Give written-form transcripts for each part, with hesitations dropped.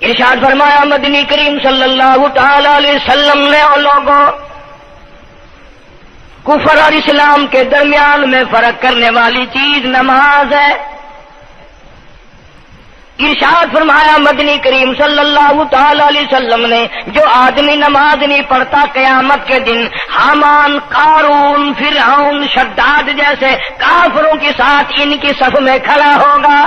ارشاد فرمایا مدنی کریم صلی اللہ تعالی علیہ وسلم نے اور لوگوں کفر اور اسلام کے درمیان میں فرق کرنے والی چیز نماز ہے. ارشاد فرمایا مدنی کریم صلی اللہ تعالی علیہ وسلم نے جو آدمی نماز نہیں پڑھتا قیامت کے دن حامان، قارون، فرعون، شداد جیسے کافروں کے ساتھ ان کی صف میں کھڑا ہوگا.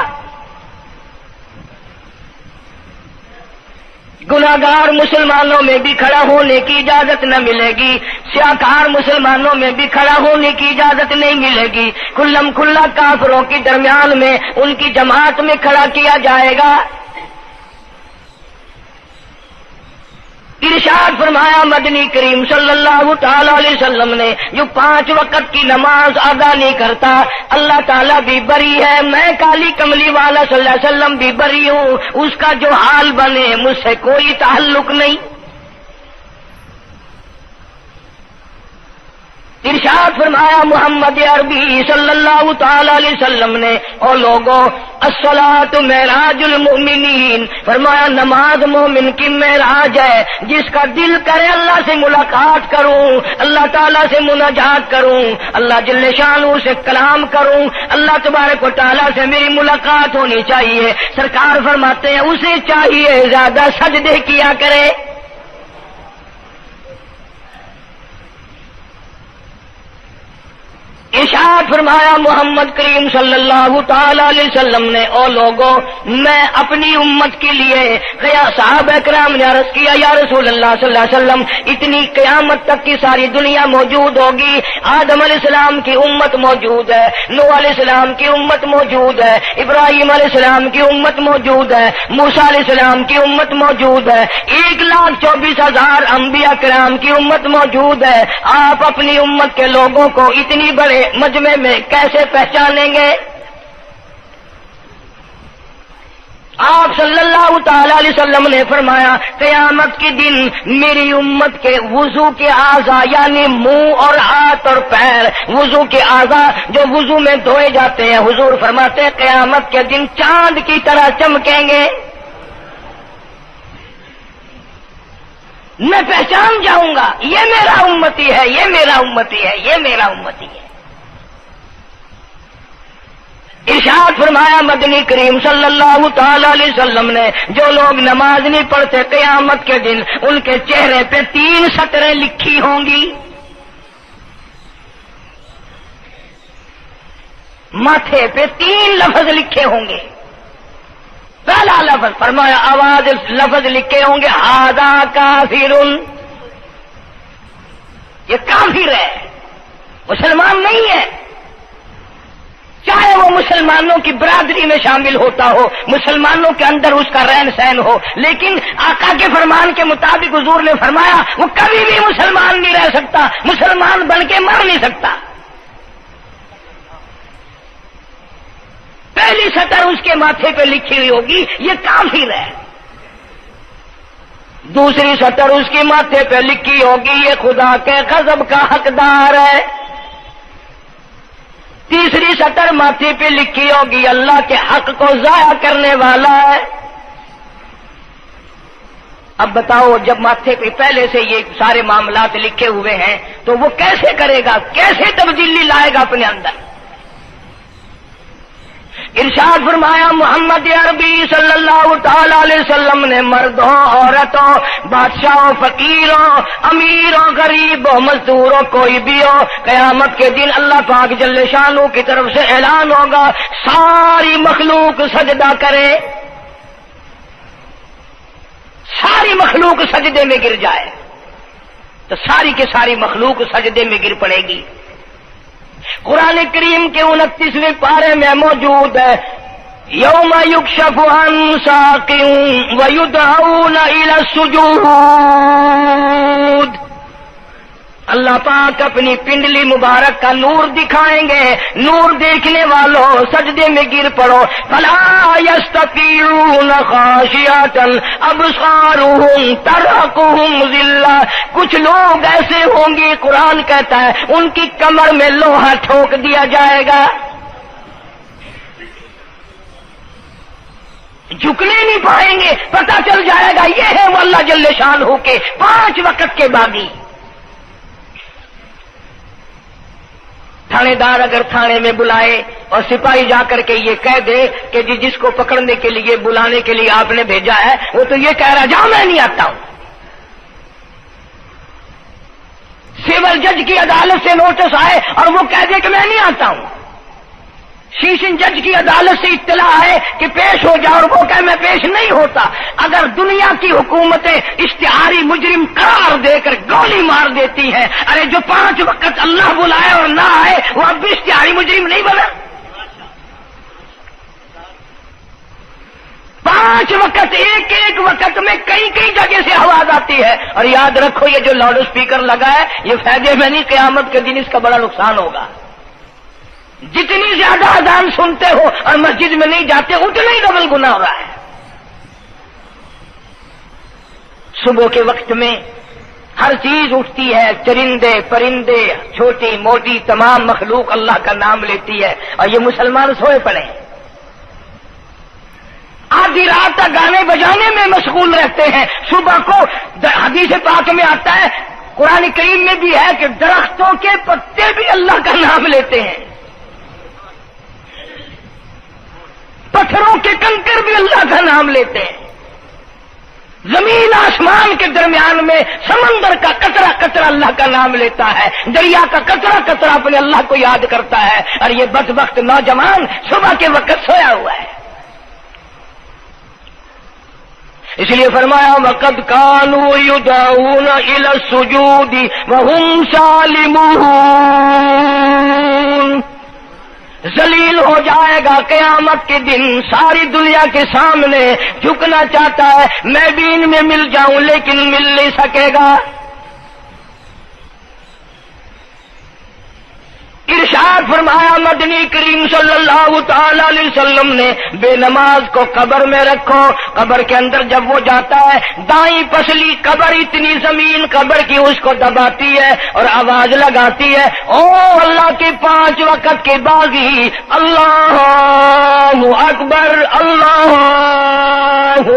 گناہگار مسلمانوں میں بھی کھڑا ہونے کی اجازت نہ ملے گی، سیاکار مسلمانوں میں بھی کھڑا ہونے کی اجازت نہیں ملے گی. کھلم کھلا کافروں کے درمیان میں ان کی جماعت میں کھڑا کیا جائے گا. ارشاد فرمایا مدنی کریم صلی اللہ تعالی علیہ وسلم نے جو 5 وقت کی نماز ادا نہیں کرتا اللہ تعالیٰ بھی بری ہے، میں کالی کملی والا صلی اللہ علیہ وسلم بھی بری ہوں، اس کا جو حال بنے مجھ سے کوئی تعلق نہیں. ارشاد فرمایا محمد عربی صلی اللہ تعالی علیہ وسلم نے اور لوگوں الصلاۃ معراج المؤمنین، فرمایا نماز مومن کی معراج ہے. جس کا دل کرے اللہ سے ملاقات کروں، اللہ تعالیٰ سے مناجات کروں، اللہ جل شانہ سے کلام کروں، اللہ تبارک و تعالیٰ سے میری ملاقات ہونی چاہیے. سرکار فرماتے ہیں اسے چاہیے زیادہ سجدے کیا کرے. ارشاد فرمایا محمد کریم صلی اللہ تعالی علیہ وسلم نے او لوگوں میں اپنی امت کے لیے صحابہ کرام نے عرض کیا یا رسول اللہ صلی اللہ علیہ وسلم اتنی قیامت تک کی ساری دنیا موجود ہوگی، آدم علیہ السلام کی امت موجود ہے، نوح علیہ السلام کی امت موجود ہے، ابراہیم علیہ السلام کی امت موجود ہے، موسیٰ علیہ السلام کی امت موجود ہے، 1,24,000 انبیاء کرام کی امت موجود ہے. آپ اپنی امت کے لوگوں کو اتنی بڑے مجمع میں کیسے پہچانیں گے؟ آپ صلی اللہ تعالی علیہ وسلم نے فرمایا قیامت کے دن میری امت کے وضو کے اعضاء یعنی منہ اور ہاتھ اور پیر، وضو کے اعضاء جو وضو میں دھوئے جاتے ہیں، حضور فرماتے ہیں قیامت کے دن چاند کی طرح چمکیں گے. میں پہچان جاؤں گا یہ میرا امتی ہے، یہ میرا امتی ہے، یہ میرا امتی ہے. ارشاد فرمایا مدنی کریم صلی اللہ تعالی علیہ وسلم نے جو لوگ نماز نہیں پڑھتے قیامت کے دن ان کے چہرے پہ 3 سطریں لکھی ہوں گی، ماتھے پہ 3 لفظ لکھے ہوں گے. پہلا لفظ فرمایا آواز لفظ لکھے ہوں گے ھذا کافر، یہ کافر ہے، مسلمان نہیں ہے. چاہے وہ مسلمانوں کی برادری میں شامل ہوتا ہو، مسلمانوں کے اندر اس کا رہن سہن ہو، لیکن آقا کے فرمان کے مطابق حضور نے فرمایا وہ کبھی بھی مسلمان نہیں رہ سکتا، مسلمان بن کے مر نہیں سکتا. پہلی سطر اس کے ماتھے پہ لکھی ہوئی ہوگی یہ کافر ہے. دوسری سطر اس کے ماتھے پہ لکھی ہوگی یہ خدا کے غضب کا حقدار ہے. تیسری سطر ماتھے پہ لکھی ہوگی اللہ کے حق کو ضائع کرنے والا ہے. اب بتاؤ جب ماتھے پہ پہلے سے یہ سارے معاملات لکھے ہوئے ہیں تو وہ کیسے کرے گا، کیسے تبدیلی لائے گا اپنے اندر؟ ارشاد فرمایا محمد عربی صلی اللہ تعالی علیہ وسلم نے مردوں، عورتوں، بادشاہوں، فقیروں، امیروں، غریبوں، مزدوروں، کوئی بھی ہو، قیامت کے دن اللہ پاک جل شانہ کی طرف سے اعلان ہوگا ساری مخلوق سجدہ کرے، ساری مخلوق سجدے میں گر جائے تو ساری کی ساری مخلوق سجدے میں گر پڑے گی. قرآن کریم کے 29ویں پارے میں موجود ہے یوم یکشف عن ساق ویدعون الی السجود. اللہ پاک اپنی پنڈلی مبارک کا نور دکھائیں گے، نور دیکھنے والوں سجدے میں گر پڑو. فلا یستطیعون خاشعۃ ابصارهم ترهقهم ذلہ. کچھ لوگ ایسے ہوں گے قرآن کہتا ہے ان کی کمر میں لوہا ٹھوک دیا جائے گا. جھکنے نہیں پائیں گے، پتہ چل جائے گا یہ ہے وہ اللہ جل شان ہو کے 5 وقت کے باغی۔ تھانے دار اگر تھانے میں بلائے اور سپاہی جا کر کے یہ کہہ دے کہ جس کو پکڑنے کے لیے بلانے کے لیے آپ نے بھیجا ہے وہ تو یہ کہہ رہا جاؤ میں نہیں آتا ہوں۔ سول جج کی عدالت سے نوٹس آئے اور وہ کہہ دے کہ میں نہیں آتا ہوں، سیشن جج کی عدالت سے اطلاع ہے کہ پیش ہو جاؤ اور وہ کہے میں پیش نہیں ہوتا، اگر دنیا کی حکومتیں اشتہاری مجرم قرار دے کر گولی مار دیتی ہیں، ارے جو 5 وقت اللہ بلائے اور نہ آئے وہ اب بھی اشتہاری مجرم نہیں بنا؟ 5 وقت ایک وقت میں کئی جگہ سے آواز آتی ہے، اور یاد رکھو یہ جو لاؤڈ اسپیکر لگا ہے یہ فائدے میں نہیں، قیامت کے دن اس کا بڑا نقصان ہوگا۔ جتنی زیادہ اذان سنتے ہو اور مسجد میں نہیں جاتے اتنا ہی ڈبل گناہ ہو رہا ہے۔ صبح کے وقت میں ہر چیز اٹھتی ہے، چرندے پرندے چھوٹی موٹی تمام مخلوق اللہ کا نام لیتی ہے، اور یہ مسلمان سوئے پڑے ہیں، آدھی رات تک گانے بجانے میں مشغول رہتے ہیں۔ صبح کو حدیث پاک میں آتا ہے، قرآن کریم میں بھی ہے کہ درختوں کے پتے بھی اللہ کا نام لیتے ہیں، پتھروں کے کنکر بھی اللہ کا نام لیتے ہیں، زمین آسمان کے درمیان میں سمندر کا قطرہ قطرہ اللہ کا نام لیتا ہے، دریا کا قطرہ قطرہ اپنے اللہ کو یاد کرتا ہے، اور یہ بدبخت نوجوان صبح کے وقت سویا ہوا ہے۔ اس لیے فرمایا وَقَدْ كَانُوا يُدْعَوْنَ إِلَى السُّجُودِ وَهُمْ سَالِمُونَ، ذلیل ہو جائے گا قیامت کے دن، ساری دنیا کے سامنے جھکنا چاہتا ہے میں بھی ان میں مل جاؤں لیکن مل نہیں سکے گا۔ ارشاد فرمایا مدنی کریم صلی اللہ تعالی علیہ وسلم نے بے نماز کو قبر میں رکھو، قبر کے اندر جب وہ جاتا ہے دائیں پسلی قبر اتنی زمین قبر کی اس کو دباتی ہے اور آواز لگاتی ہے او اللہ کے 5 وقت کے باغی، اللہ اکبر اللہ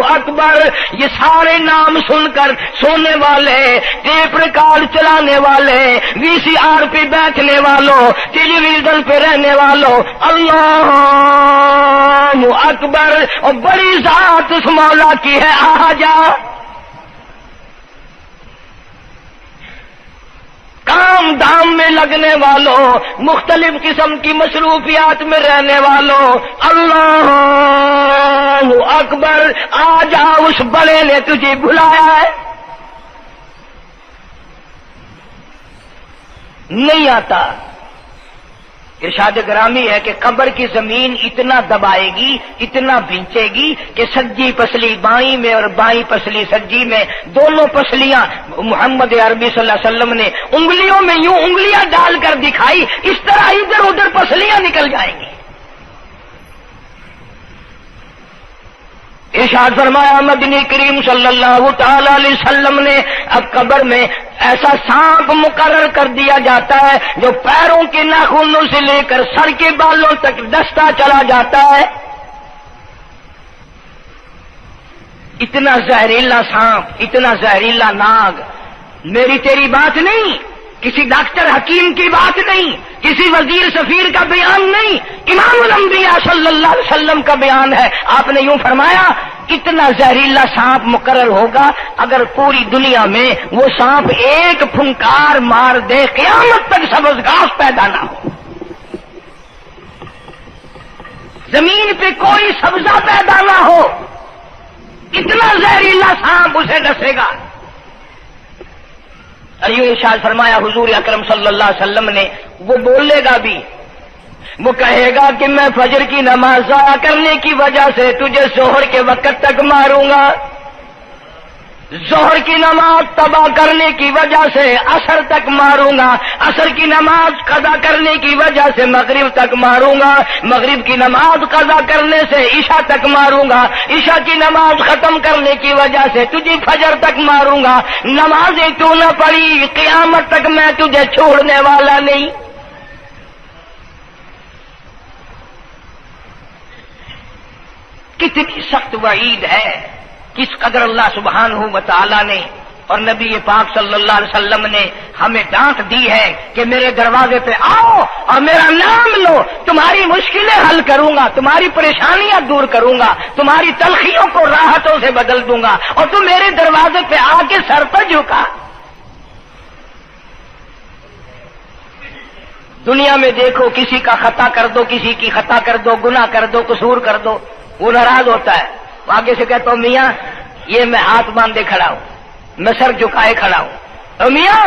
اکبر۔ یہ سارے نام سن کر سونے والے، ٹیپ ریکارڈ چلانے والے، وی سی آر پہ بیٹھنے والوں، ٹیلی ویژن پہ رہنے والوں اللہ اکبر، اور بڑی ذات اس مولا کی ہے آ جا۔ کام دام میں لگنے والوں، مختلف قسم کی مصروفیات میں رہنے والوں اللہ اکبر، آ جا اس بڑے نے تجھے بلایا ہے، نہیں آتا۔ ارشاد گرامی ہے کہ قبر کی زمین اتنا دبائے گی، اتنا بھینچے گی کہ سجی پسلی بائیں میں اور بائیں پسلی سجی میں، دونوں پسلیاں محمد عربی صلی اللہ علیہ وسلم نے انگلیوں میں یوں انگلیاں ڈال کر دکھائی، اس طرح ادھر ادھر پسلیاں نکل جائیں گی۔ ارشاد فرمایا مدنی کریم صلی اللہ تعالی علیہ وسلم نے اب قبر میں ایسا سانپ مقرر کر دیا جاتا ہے جو پیروں کے ناخنوں سے لے کر سر کے بالوں تک ڈستا چلا جاتا ہے، اتنا زہریلا سانپ، اتنا زہریلا ناگ۔ میری تیری بات نہیں، کسی ڈاکٹر حکیم کی بات نہیں، کسی وزیر سفیر کا بیان نہیں، امام الانبیاء صلی اللہ علیہ وسلم کا بیان ہے۔ آپ نے یوں فرمایا اتنا زہریلا سانپ مقرر ہوگا اگر پوری دنیا میں وہ سانپ ایک پھنکار مار دے قیامت تک سبز گھاس پیدا نہ ہو، زمین پہ کوئی سبزہ پیدا نہ ہو، اتنا زہریلا سانپ اسے ڈسے گا۔ اور یوں ارشاد فرمایا حضور اکرم صلی اللہ علیہ وسلم نے، وہ بولے گا بھی، وہ کہے گا کہ میں فجر کی نماز ضائع کرنے کی وجہ سے تجھے ظہر کے وقت تک ماروں گا، ظہر کی نماز تباہ کرنے کی وجہ سے عصر تک ماروں گا، عصر کی نماز قضا کرنے کی وجہ سے مغرب تک ماروں گا، مغرب کی نماز قضا کرنے سے عشاء تک ماروں گا، عشاء کی نماز ختم کرنے کی وجہ سے تجھے فجر تک ماروں گا، نمازیں تو نہ پڑھی قیامت تک میں تجھے چھوڑنے والا نہیں۔ کتنی سخت وعید ہے، کس قدر اللہ سبحانہ و تعالی نے اور نبی پاک صلی اللہ علیہ وسلم نے ہمیں ڈانٹ دی ہے کہ میرے دروازے پہ آؤ اور میرا نام لو، تمہاری مشکلیں حل کروں گا، تمہاری پریشانیاں دور کروں گا، تمہاری تلخیوں کو راحتوں سے بدل دوں گا، اور تم میرے دروازے پہ آ کے سر پر جھکا۔ دنیا میں دیکھو، کسی کا خطا کر دو، کسی کی خطا کر دو، گناہ کر دو، قصور کر دو، وہ ناراض ہوتا ہے، آگے سے کہتا ہوں میاں یہ میں ہاتھ باندھے کھڑا ہوں، میں سر جھکائے کھڑا ہوں، اور میاں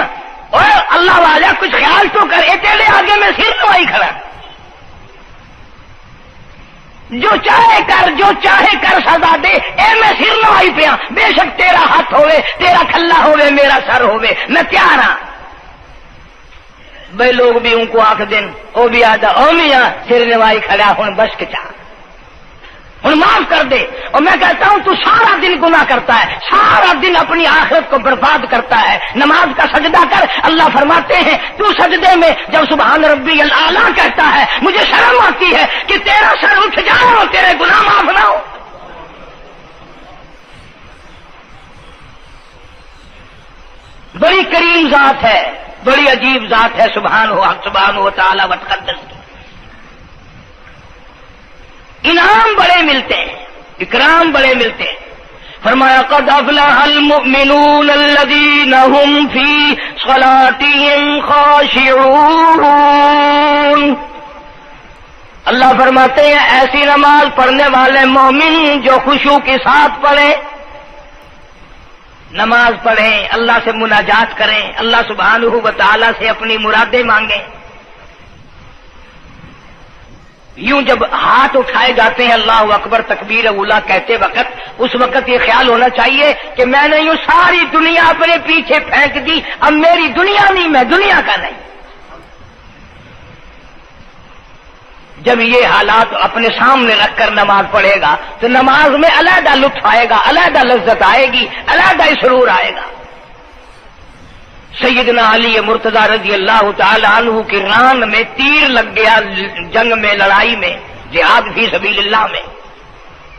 اور اللہ والا کچھ خیال تو کر، تیرے آگے میں سر نوائی کھڑا، جو چاہے کر، جو چاہے کر سزا دے، اے میں سر نوائی پہ ہاں، بے شک تیرا ہاتھ ہوئے، تیرا کھلا ہوئے، میرا سر ہوئے، میں تیار ہاں۔ بھائی لوگ بھی ان کو آخ دن وہ بھی آدھا او میاں سر نوائی کھڑا ہوں، بس کچا ہوں معاف کر دے۔ اور میں کہتا ہوں تو سارا دن گناہ کرتا ہے، سارا دن اپنی آخرت کو برباد کرتا ہے، نماز کا سجدہ کر، اللہ فرماتے ہیں تو سجدے میں جب سبحان ربی الاعلیٰ کہتا ہے مجھے شرم آتی ہے کہ تیرا سر اٹھ جائے اور تیرے گناہ معاف نہ ہو۔ بڑی کریم ذات ہے، بڑی عجیب ذات ہے سبحانہ و تعالی و تقدس کی، انعام بڑے ملتے ہیں، اکرام بڑے ملتے ہیں۔ فرمایا قد افلح المؤمنون الذین هم فی صلاتهم خاشعون، اللہ فرماتے ہیں ایسی نماز پڑھنے والے مومن جو خشوع کے ساتھ پڑھیں، نماز پڑھیں، اللہ سے مناجات کریں، اللہ سبحانہ و تعالی سے اپنی مرادیں مانگیں۔ یوں جب ہاتھ اٹھائے جاتے ہیں اللہ اکبر تکبیر اولا کہتے وقت، اس وقت یہ خیال ہونا چاہیے کہ میں نے یوں ساری دنیا اپنے پیچھے پھینک دی، اب میری دنیا نہیں، میں دنیا کا نہیں۔ جب یہ حالات اپنے سامنے رکھ کر نماز پڑھے گا تو نماز میں علیحدہ لطف آئے گا، علیحدہ لذت آئے گی، علیحدہ سرور آئے گا۔ سیدنا علی مرتضی رضی اللہ تعالی عنہ کی ران میں تیر لگ گیا، جنگ میں، لڑائی میں، جہاد فی سبیل اللہ میں،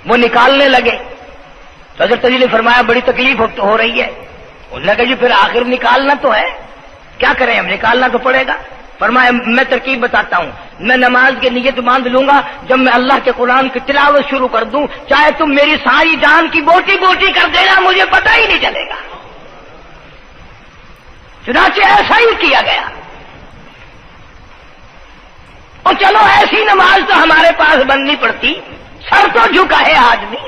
وہ نکالنے لگے تو حضرت علی نے فرمایا بڑی تکلیف ہو رہی ہے۔ انہوں نے کہا جی پھر آخر نکالنا تو ہے، کیا کریں ہم، نکالنا تو پڑے گا۔ فرمایا میں ترکیب بتاتا ہوں، میں نماز کی نیت باندھ لوں گا، جب میں اللہ کے قرآن کی تلاوت شروع کر دوں چاہے تم میری ساری جان کی بوٹی بوٹی کر دینا، مجھے پتہ ہی نہیں چلے گا۔ چنانچہ ایسا ہی کیا گیا، اور چلو ایسی نماز تو ہمارے پاس بننی پڑتی، سر تو جھکا ہے آدمی۔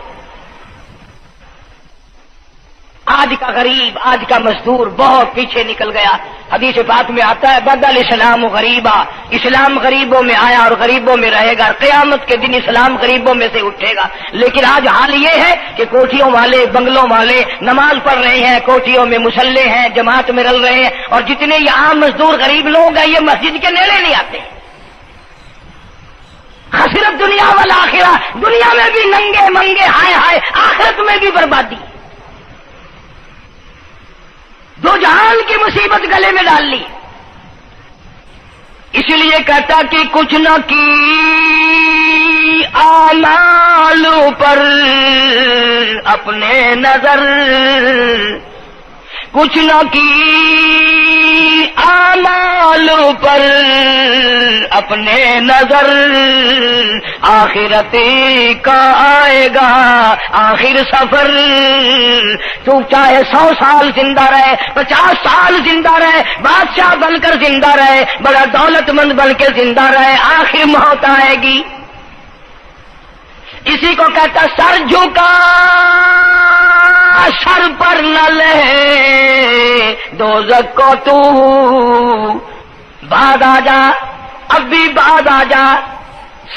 آج کا غریب، آج کا مزدور بہت پیچھے نکل گیا۔ حدیث پاک میں آتا ہے بدل اسلام غریبا، اسلام غریبوں میں آیا اور غریبوں میں رہے گا، قیامت کے دن اسلام غریبوں میں سے اٹھے گا۔ لیکن آج حال یہ ہے کہ کوٹھیوں والے، بنگلوں والے نماز پڑھ رہے ہیں، کوٹھیوں میں مصلے ہیں، جماعت میں رل رہے ہیں، اور جتنے یہ عام مزدور غریب لوگ ہیں یہ مسجد کے نیڑے نہیں آتے۔ خسرت دنیا والآخرہ، دنیا میں بھی ننگے منگے، ہائے ہائے، آخرت میں بھی بربادی، دو جہان کی مصیبت گلے میں ڈال لی۔ اس لیے کہتا کہ کچھ نہ کی اعمال پر اپنے نظر، کچھ نہ کی اعمال پر اپنے نظر، آخرت کا آئے گا آخر سفر۔ تو چاہے 100 سال زندہ رہے، 50 سال زندہ رہے، بادشاہ بن کر زندہ رہے، بڑا دولت مند بن کے زندہ رہے، آخر موت آئے گی۔ اسی کو کہتا سر جھکا سر پر نہ لے دوزخ کو تو، بعد آ جا، اب بھی بعد آ جا،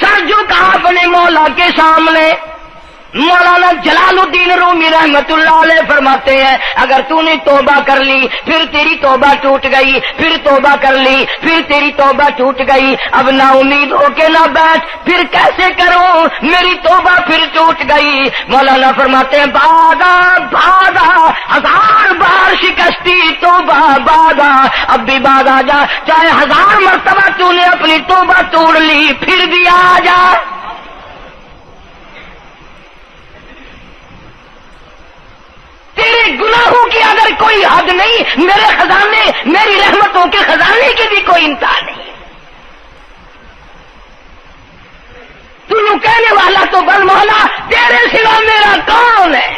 سر جھکا اپنے مولا کے سامنے۔ مولانا جلال الدین رومی رحمت اللہ علیہ فرماتے ہیں اگر تو نے توبہ کر لی، پھر تیری توبہ ٹوٹ گئی، پھر توبہ کر لی، پھر تیری توبہ ٹوٹ گئی، اب نا امید ہو کے نہ بیٹھ، پھر کیسے کروں، میری توبہ پھر ٹوٹ گئی۔ مولانا فرماتے ہیں بادا بادا، 1000 بار شکستی توبہ بادا، اب بھی بعد آ جا، چاہے 1000 مرتبہ تو نے اپنی توبہ توڑ لی، پھر بھی آ جا۔ مگر کوئی حد نہیں، میرے خزانے، میری رحمتوں کے خزانے کی بھی کوئی انتہا نہیں۔ تو یوں کہنے والا تو بل مولا تیرے سوا میرا کون ہے،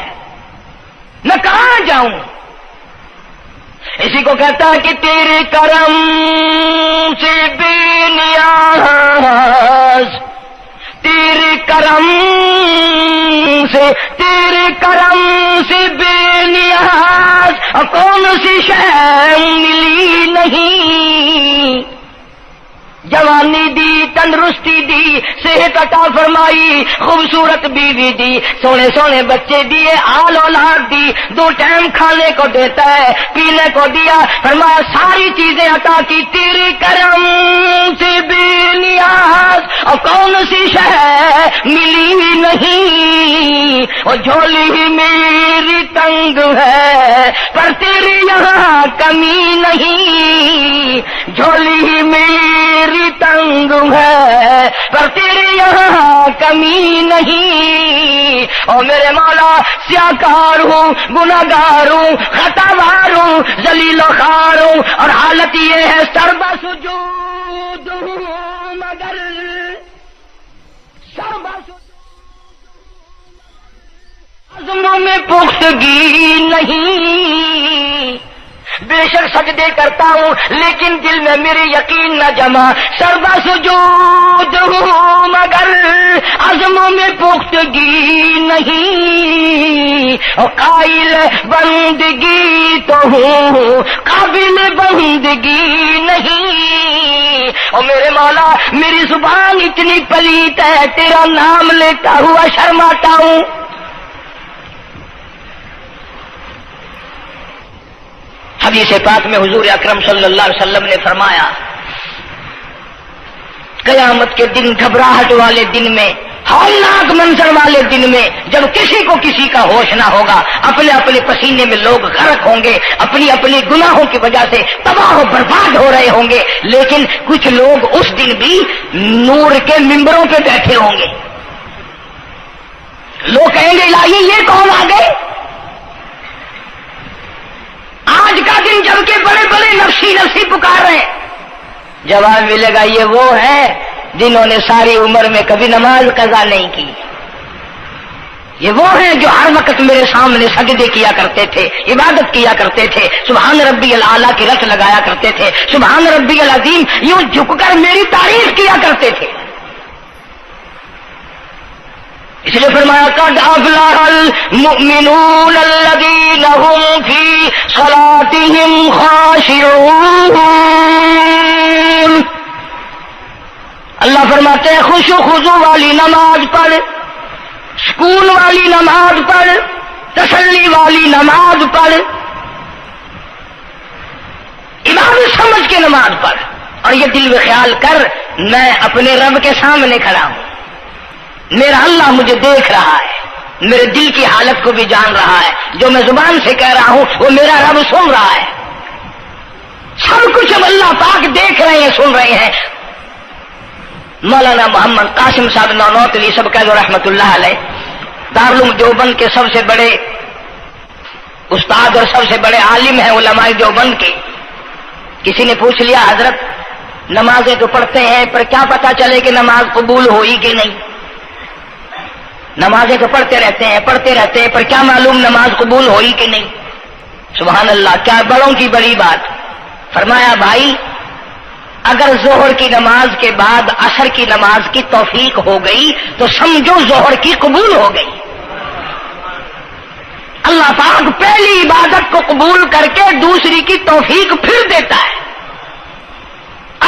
میں کہاں جاؤں؟ اسی کو کہتا ہے کہ تیرے کرم سے بے نیاز، تیرے کرم سے، تیرے کرم سے بے نیاز کون سی شے ملی نہیں، جوانی دی، تندرستی دی، صحت عطا فرمائی، خوبصورت بیوی دی، سونے سونے بچے دیے، آل اولاد دی، 2 ٹائم کھانے کو دیتا ہے، پینے کو دیا، فرمایا ساری چیزیں عطا کی، تیرے کرم سے بے نیاز اور کون سی شے ملی نہیں، اور جھولی ہی میری تنگ ہے پر تیری یہاں کمی نہیں، جھولی ہی میری تنگ ہے پر تیرے یہاں کمی نہیں، اور میرے مولا سیاکار ہوں، گناہگار ہوں، خطاوار ہوں، ذلیل و خوار ہوں، اور حالت یہ ہے سربا سجود ہوں مگر سربا عزموں میں پختگی نہیں، بے شک سجدے کرتا ہوں لیکن دل میں میرے یقین نہ جمع، سربا سجود ہوں مگر عزموں میں پختگی نہیں، اور قائل بندگی تو ہوں قابل بندگی نہیں، اور میرے مولا میری زبان اتنی پلیت ہے تیرا نام لیتا ہوا شرماتا ہوں۔ حدیث پاک میں حضور اکرم صلی اللہ علیہ وسلم نے فرمایا قیامت کے دن، گھبراہٹ والے دن میں، ہولناک منظر والے دن میں، جب کسی کو کسی کا ہوش نہ ہوگا، اپنے اپنے پسینے میں لوگ غرق ہوں گے، اپنی اپنی گناہوں کی وجہ سے تباہ و برباد ہو رہے ہوں گے، لیکن کچھ لوگ اس دن بھی نور کے ممبروں پہ بیٹھے ہوں گے، لوگ کہیں گے الہی یہ کون آ گئے؟ آج کا دن جب کہ بڑے بڑے نفسی نفسی پکار رہے ہیں، جواب ملے گا یہ وہ ہے جنہوں نے ساری عمر میں کبھی نماز قضا نہیں کی، یہ وہ ہیں جو ہر وقت میرے سامنے سجدے کیا کرتے تھے، عبادت کیا کرتے تھے، سبحان ربی الاعلیٰ کی رٹ لگایا کرتے تھے، سبحان ربی العظیم یوں جھک کر میری تعریف کیا کرتے تھے۔ اس لیے فرمایا قد افلح المؤمنون الذین هم فی صلاتهم خاشعون، اللہ فرماتے ہیں خوش و خضوع والی نماز پڑھ، سکون والی نماز پڑھ، تسلی والی نماز پڑھ، عبادت سمجھ کے نماز پڑھ، اور یہ دل میں خیال کر میں اپنے رب کے سامنے کھڑا ہوں، میرا اللہ مجھے دیکھ رہا ہے، میرے دل کی حالت کو بھی جان رہا ہے، جو میں زبان سے کہہ رہا ہوں وہ میرا رب سن رہا ہے، سب کچھ اب اللہ پاک دیکھ رہے ہیں، سن رہے ہیں۔ مولانا محمد قاسم صاحب نانوتوی سب کہہ دو رحمت اللہ علیہ، دارالعلوم دیوبند کے سب سے بڑے استاد اور سب سے بڑے عالم ہیں علماء دیوبند کے۔ کسی نے پوچھ لیا حضرت نمازیں تو پڑھتے ہیں پر کیا پتا چلے کہ نماز قبول ہوئی کہ نہیں؟ نمازیں تو پڑھتے رہتے ہیں پر کیا معلوم نماز قبول ہوئی کہ نہیں؟ سبحان اللہ، کیا بڑوں کی بڑی بات۔ فرمایا بھائی اگر ظہر کی نماز کے بعد عصر کی نماز کی توفیق ہو گئی تو سمجھو ظہر کی قبول ہو گئی۔ اللہ پاک پہلی عبادت کو قبول کر کے دوسری کی توفیق پھر دیتا ہے۔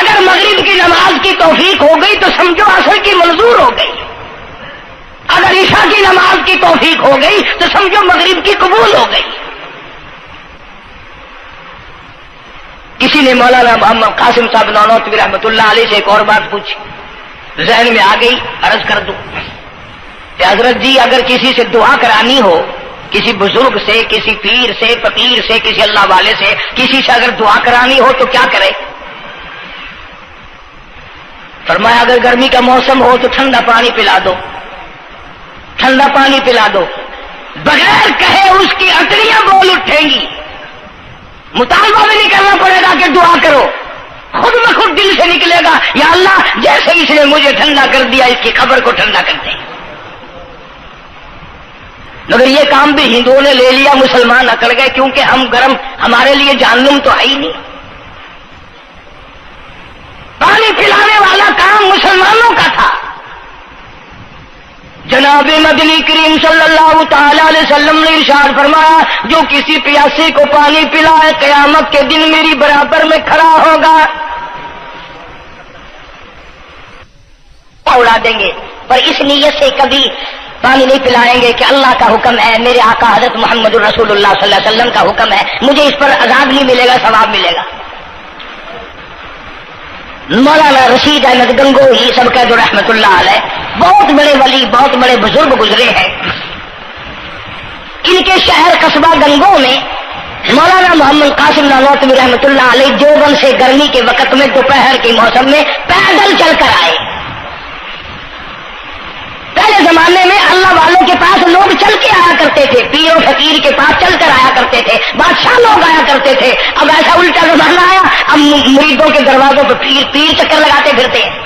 اگر مغرب کی نماز کی توفیق ہو گئی تو سمجھو عصر کی منظور ہو گئی، اگر عشاء کی نماز کی توفیق ہو گئی تو سمجھو مغرب کی قبول ہو گئی۔ کسی نے مولانا محمد قاسم صاحب نانوتوی رحمۃ اللہ علیہ سے ایک اور بات پوچھی، ذہن میں آ گئی، عرض کر دوں کہ حضرت جی اگر کسی سے دعا کرانی ہو، کسی بزرگ سے، کسی پیر سے، فقیر سے، کسی اللہ والے سے، کسی سے اگر دعا کرانی ہو تو کیا کرے؟ فرمایا اگر گرمی کا موسم ہو تو ٹھنڈا پانی پلا دو، ٹھنڈا پانی پلا دو، بغیر کہے اس کی اٹریاں بول اٹھیں گی، مطالبہ بھی نہیں کرنا پڑے گا کہ دعا کرو، خود بخود دل سے نکلے گا یا اللہ جیسے اس نے مجھے ٹھنڈا کر دیا اس کی قبر کو ٹھنڈا کر دے۔ مگر یہ کام بھی ہندوؤں نے لے لیا، مسلمان اکڑ گئے کیونکہ ہم گرم، ہمارے لیے جہنم تو ہے ہی نہیں۔ پانی پلانے والا کام مسلمانوں کا تھا۔ جناب مدنی کریم صلی اللہ تعالی علیہ وسلم نے ارشاد فرمایا جو کسی پیاسے کو پانی پلائے قیامت کے دن میری برابر میں کھڑا ہوگا، اڑا دیں گے، پر اس نیت سے کبھی پانی نہیں پلائیں گے کہ اللہ کا حکم ہے، میرے آقا حضرت محمد الرسول اللہ صلی اللہ علیہ وسلم کا حکم ہے، مجھے اس پر عذاب نہیں ملے گا، ثواب ملے گا۔ مولانا رشید احمد گنگوہی سب کا جو رحمت اللہ علیہ، بہت بڑے ولی، بہت بڑے بزرگ گزرے ہیں۔ ان کے شہر قصبہ گنگو میں مولانا محمد قاسم نانوتوی رحمت اللہ علیہ دیوبند سے گرمی کے وقت میں دوپہر کے موسم میں پیدل چل کر آئے۔ پہلے زمانے میں اللہ والوں کے پاس لوگ چل کے آیا کرتے تھے، پیر و فقیر کے پاس چل کر آیا کرتے تھے، بادشاہ لوگ آیا کرتے تھے۔ اب ایسا الٹا زمانہ آیا، اب مریدوں کے دروازوں پہ پیر چکر لگاتے پھرتے ہیں،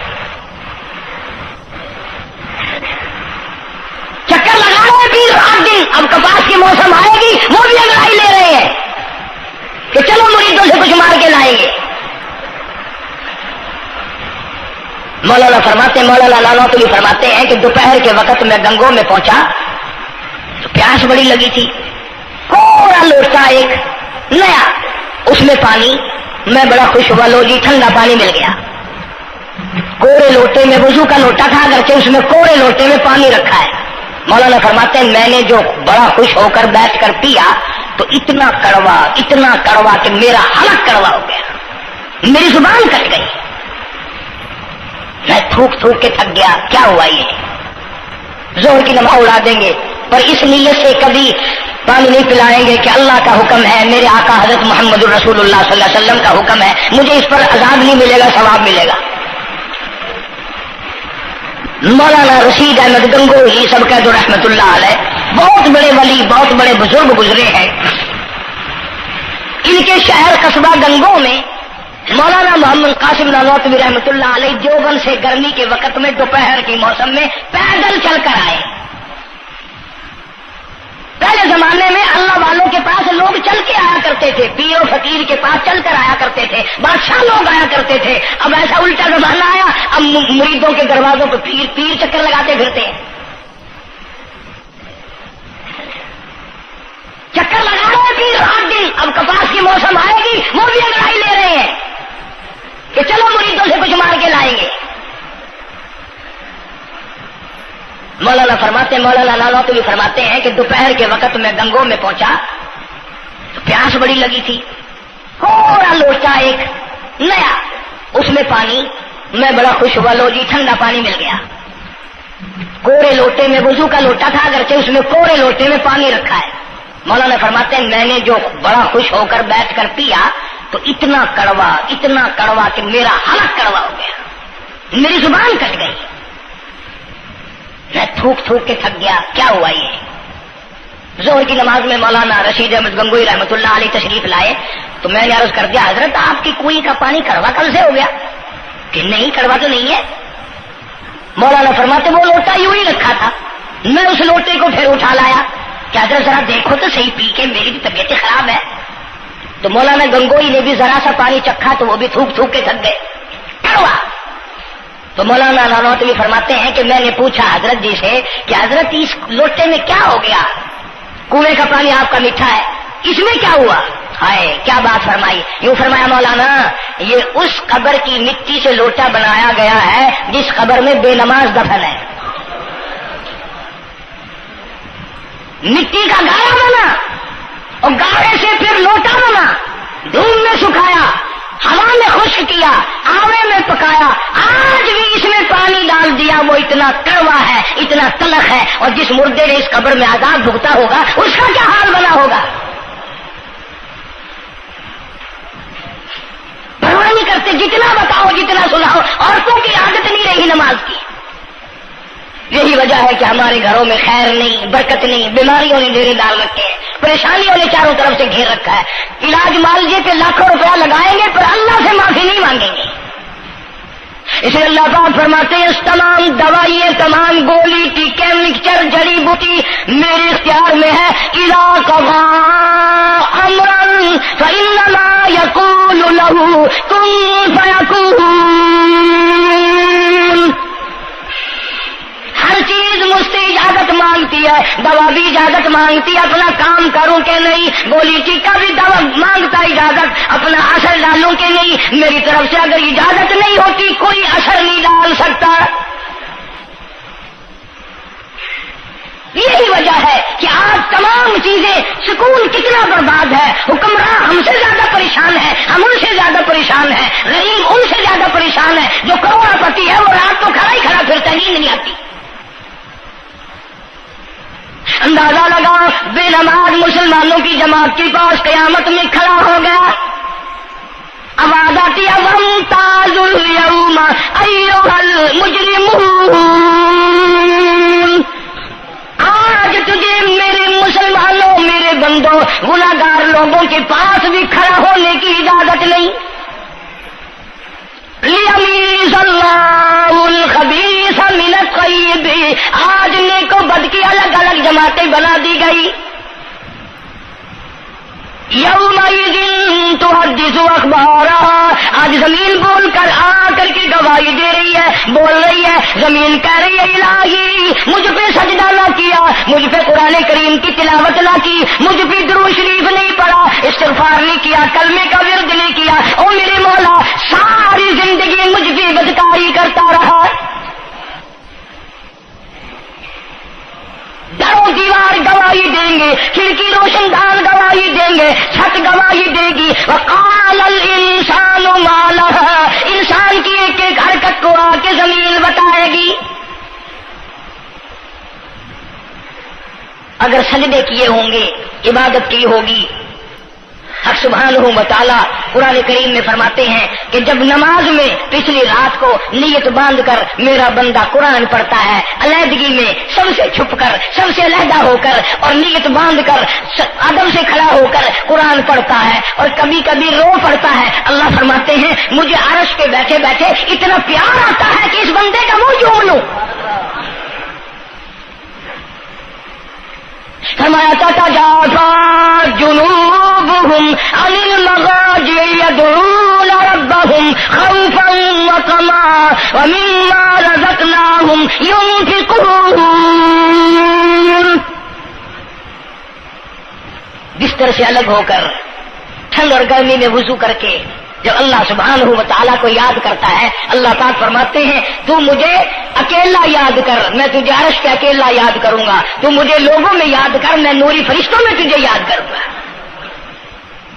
چکر لگا رہے ہیں پیر رات دن۔ اب کپاس کے موسم آئے گی وہ بھی لڑائی لے رہے ہیں کہ چلو مریدوں سے کچھ مار کے لائیں گے۔ مولانا نانوتوی فرماتے ہیں کہ دوپہر کے وقت میں گنگو میں پہنچا تو پیاس بڑی لگی تھی، کوڑا لوٹا ایک نیا، اس میں پانی، میں بڑا خوش ہوا، لو جی ٹھنڈا پانی مل گیا۔ کوڑے لوٹے میں وضو کا لوٹا تھا، اگرچہ اس میں کوڑے لوٹے میں پانی رکھا ہے۔ مولانا فرماتے ہیں میں نے جو بڑا خوش ہو کر بیٹھ کر پیا تو اتنا کڑوا کہ میرا حلق کڑوا ہو گیا، میری زبان کٹ گئی، میں تھوک کے تھک گیا۔ کیا ہوا یہ؟ زہر کی نماز اڑا دیں گے، پر اس نیت سے کبھی پانی نہیں پلائیں گے کہ اللہ کا حکم ہے، میرے آقا حضرت محمد الرسول اللہ صلی اللہ علیہ وسلم کا حکم ہے، مجھے اس پر عذاب نہیں ملے گا، ثواب ملے گا۔ مولانا رشید احمد گنگوہی سب کا جو رحمت اللہ علیہ، بہت بڑے ولی، بہت بڑے بزرگ گزرے ہیں۔ ان کے شہر قصبہ گنگو میں مولانا محمد قاسم نانوتوی رحمت اللہ علیہ دیوبند سے گرمی کے وقت میں دوپہر کے موسم میں پیدل چل کر آئے۔ پہلے زمانے میں اللہ والوں کے پاس لوگ چل کے آیا کرتے تھے، پیر و فقیر کے پاس چل کر آیا کرتے تھے، بادشاہ لوگ آیا کرتے تھے۔ اب ایسا الٹا زمانہ آیا، اب مریدوں کے دروازوں پہ پیر چکر لگاتے پھرتے ہیں، چکر لگا رہے ہیں پیر رات دن۔ اب کپاس کی موسم آئے گی وہ بھی لڑائی لے رہے ہیں کہ چلو مریدوں سے کچھ مار کے لائیں گے۔ مولانا نانوتوی فرماتے ہیں کہ دوپہر کے وقت میں گنگو میں پہنچا تو پیاس بڑی لگی تھی، کوڑا لوٹا ایک نیا، اس میں پانی، میں بڑا خوش ہوا، لو جی ٹھنڈا پانی مل گیا۔ کوڑے لوٹے میں وضو کا لوٹا تھا، اگرچہ اس میں کوڑے لوٹے میں پانی رکھا ہے۔ مولانا فرماتے ہیں میں نے جو بڑا خوش ہو کر بیٹھ کر پیا تو اتنا کڑوا کہ میرا حلق کڑوا ہو گیا، میری زبان کٹ گئی، میں تھوک کے تھک گیا۔ کیا ہوا یہ؟ ظہر کی نماز میں مولانا رشید احمد گنگوہی رحمت اللہ علیہ تشریف لائے تو میں نے عرض کر دیا حضرت آپ کی کنویں کا پانی کڑوا کل سے ہو گیا؟ کہ نہیں کڑوا تو نہیں ہے۔ مولانا فرماتے وہ لوٹا یوں ہی رکھا تھا، میں اس لوٹے کو پھر اٹھا لایا کہ حضرت ذرا دیکھو تو صحیح پی کے، میری بھی طبیعت خراب ہے۔ تو مولانا گنگوہی نے بھی ذرا سا پانی چکھا تو وہ بھی تھوک کے تھک گئے، کڑوا۔ تو مولانا نانوتوی فرماتے ہیں کہ میں نے پوچھا حضرت جی سے کہ حضرت اس لوٹے میں کیا ہو گیا؟ کنویں کا پانی آپ کا میٹھا ہے، اس میں کیا ہوا؟ ہائے کیا بات فرمائی! یوں فرمایا مولانا یہ اس قبر کی مٹی سے لوٹا بنایا گیا ہے جس قبر میں بے نماز دفن ہے۔ مٹی کا گاڑا بنا اور گاڑے سے پھر لوٹا بنا، دھوپ میں سکھایا، ہوا میں خشک کیا، آوے میں پکایا، آج بھی اس میں پانی ڈال دیا، وہ اتنا کڑوا ہے، اتنا تلخ ہے، اور جس مردے نے اس قبر میں عذاب بھگتا ہوگا اس کا کیا حال بنا ہوگا؟ پرواہ نہیں کرتے، جتنا بتاؤ جتنا سناؤ، عورتوں کی عادت نہیں رہی نماز کی۔ یہی وجہ ہے کہ ہمارے گھروں میں خیر نہیں، برکت نہیں، بیماریوں نے ڈیرے ڈال رکھے ہیں۔ پریشانیوں نے چاروں طرف سے گھیر رکھا ہے. علاج معالجے پہ لاکھوں روپیہ لگائیں گے پر اللہ سے معافی نہیں مانگیں گے. اسے اللہ پاک فرماتے ہیں اس تمام دوائیں تمام گولی ٹیکے مکسچر جڑی بوٹی میرے اختیار میں ہے. اذا قضى امرا فانما يقول له كن فيكون. ہر چیز مجھ سے اجازت مانگتی ہے. دوا بھی اجازت مانگتی ہے اپنا کام کروں کہ نہیں. گولی ٹیکا بھی دوا مانگتا اجازت اپنا اثر ڈالوں کہ نہیں. میری طرف سے اگر اجازت نہیں ہوتی کوئی اثر نہیں ڈال سکتا. یہی وجہ ہے کہ آج تمام چیزیں سکون کتنا برباد ہے. حکمراں ہم سے زیادہ پریشان ہے, ہم ان سے زیادہ پریشان ہے. غریب ان سے زیادہ پریشان ہے. جو کروڑ پتی ہے وہ رات کو کھڑا ہی کھڑا پھرتا, نیند نہیں آتی. اندازہ لگا بے نماز مسلمانوں کی جماعت کے پاس قیامت میں کھڑا ہو گیا. آواز آتی ہے وامتازوا اليوم ایھا المجرمون. آج تجھے میرے مسلمانوں میرے بندوں گناہگار لوگوں کے پاس بھی کھڑا ہونے کی اجازت نہیں. لیمیز اللہ الخبیث من الطیب. آج نیک و بد کی الگ الگ جماعتیں بنا دی گئی. یومئذ تحدث اخبارها. آج زمین بول کر آ کر کے گواہی دے رہی ہے, بول رہی ہے. زمین کہہ رہی ہے الہی مجھ پہ سجدہ نہ کیا, مجھ پہ قرآن کریم کی تلاوت نہ کی, مجھ پہ درود شریف نہیں پڑھا, استغفار نہیں کیا, کلمے کا ورد نہیں کیا. او میرے مولا ساری زندگی مجھ پہ بدکاری کرتا رہا. دروں دیوار گواہی دیں گے, کھڑکی روشن دان گواہی دیں گے, چھت گواہی دے گی. وقال الانسان ما لها. انسان کی ایک ایک حرکت کو آ کے زمین بتائے گی. اگر سجدے کیے ہوں گے, عبادت کی ہوگی. حق سبحانہ و تعالی قرآن کریم میں فرماتے ہیں کہ جب نماز میں پچھلی رات کو نیت باندھ کر میرا بندہ قرآن پڑھتا ہے, علیحدگی میں سب سے چھپ کر سب سے علیحدہ ہو کر اور نیت باندھ کر ادب سے کھڑا ہو کر قرآن پڑھتا ہے اور کبھی کبھی رو پڑتا ہے. اللہ فرماتے ہیں مجھے عرش پہ بیٹھے بیٹھے اتنا پیار آتا ہے کہ اس بندے کا منہ چوم لوں. فرمایا تتجافى جنوبهم عن المضاجع يدعون ربهم خوفا وطمعا ومما رزقناهم ينفقون. بستر سے الگ ہو کر ٹھنڈ اور گرمی میں وضو کر کے جب اللہ سبحانہ و تعالیٰ کو یاد کرتا ہے, اللہ پاک فرماتے ہیں تو مجھے اکیلا یاد کر, میں تجھے عرش پہ اکیلا یاد کروں گا. تو مجھے لوگوں میں یاد کر, میں نوری فرشتوں میں تجھے یاد کروں گا.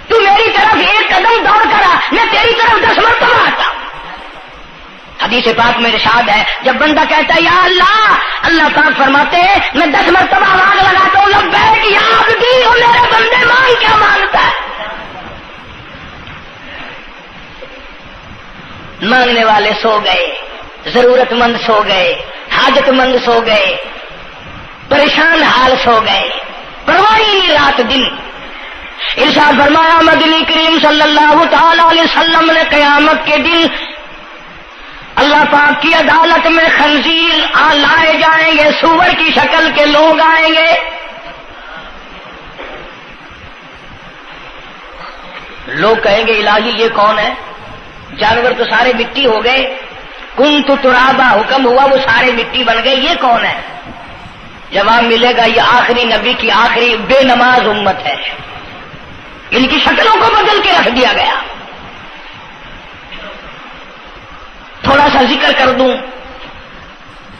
تو میری طرف ایک قدم دوڑ کرا, میں تیری طرف 10 مرتبہ آتا. حدیث پاک میں ارشاد ہے جب بندہ کہتا ہے یا اللہ, اللہ پاک فرماتے ہیں میں 10 مرتبہ آواز لگاتا ہوں لبیک یا عبدی, اور میرے بندے مانگ کیا مانگتا ہے. مانگنے والے سو گئے, ضرورت مند سو گئے, حاجت مند سو گئے, پریشان حال سو گئے, پرواہ نہیں رات دن. ارشاد فرمایا مدنی کریم صلی اللہ تعالی علیہ وسلم نے قیامت کے دن اللہ پاک کی عدالت میں خنزیر لائے جائیں گے, سور کی شکل کے لوگ آئیں گے. لوگ کہیں گے الہی یہ کون ہے؟ جانور تو سارے مٹی ہو گئے, کنت ترابا حکم ہوا وہ سارے مٹی بن گئے, یہ کون ہے؟ جواب ملے گا یہ آخری نبی کی آخری بے نماز امت ہے, ان کی شکلوں کو بدل کے رکھ دیا گیا. تھوڑا سا ذکر کر دوں,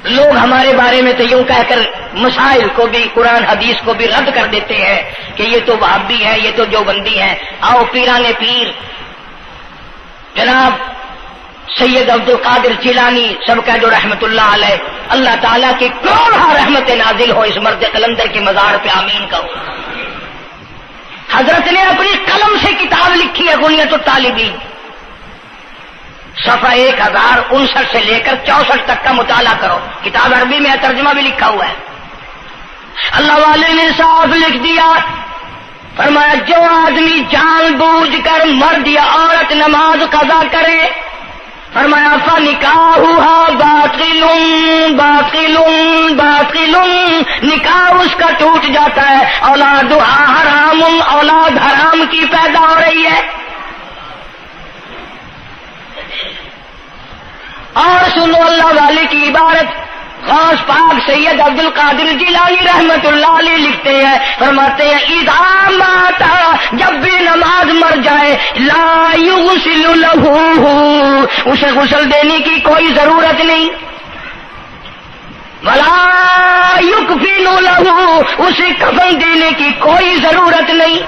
لوگ ہمارے بارے میں تو یوں کہہ کر مسائل کو بھی قرآن حدیث کو بھی رد کر دیتے ہیں کہ یہ تو وہابی ہے, یہ تو دیوبندی ہے. آؤ پیرانے پیر جناب سید عبد القادر جیلانی سب کا جو رحمت اللہ علیہ, اللہ تعالیٰ کی کروڑہ رحمت نازل ہو اس مرد قلندر کے مزار پہ, آمین کہو. حضرت نے اپنی قلم سے کتاب لکھی ہے غنیت الطالبین, صفحہ 1059 سے لے کر 64 تک کا مطالعہ کرو. کتاب عربی میں ترجمہ بھی لکھا ہوا ہے. اللہ والے نے صاف لکھ دیا فرمایا جو آدمی جان بوجھ کر مرد یا عورت نماز قضا کرے، فرمایا فنکاحھا باطل باطل باطل، نکاح اس کا ٹوٹ جاتا ہے، اولادھا حرام، اولاد حرام کی پیدا ہو رہی ہے۔ اور سنو اللہ والے کی عبارت، غوث پاک سید عبد القادر جیلانی رحمت اللہ علیہ لکھتے ہیں، فرماتے ہیں اذا مات، جب بھی نماز مر جائے، لا یغسل لہ، اسے غسل دینے کی کوئی ضرورت نہیں، ولا یکفن لہ، اسے کفن دینے کی کوئی ضرورت نہیں،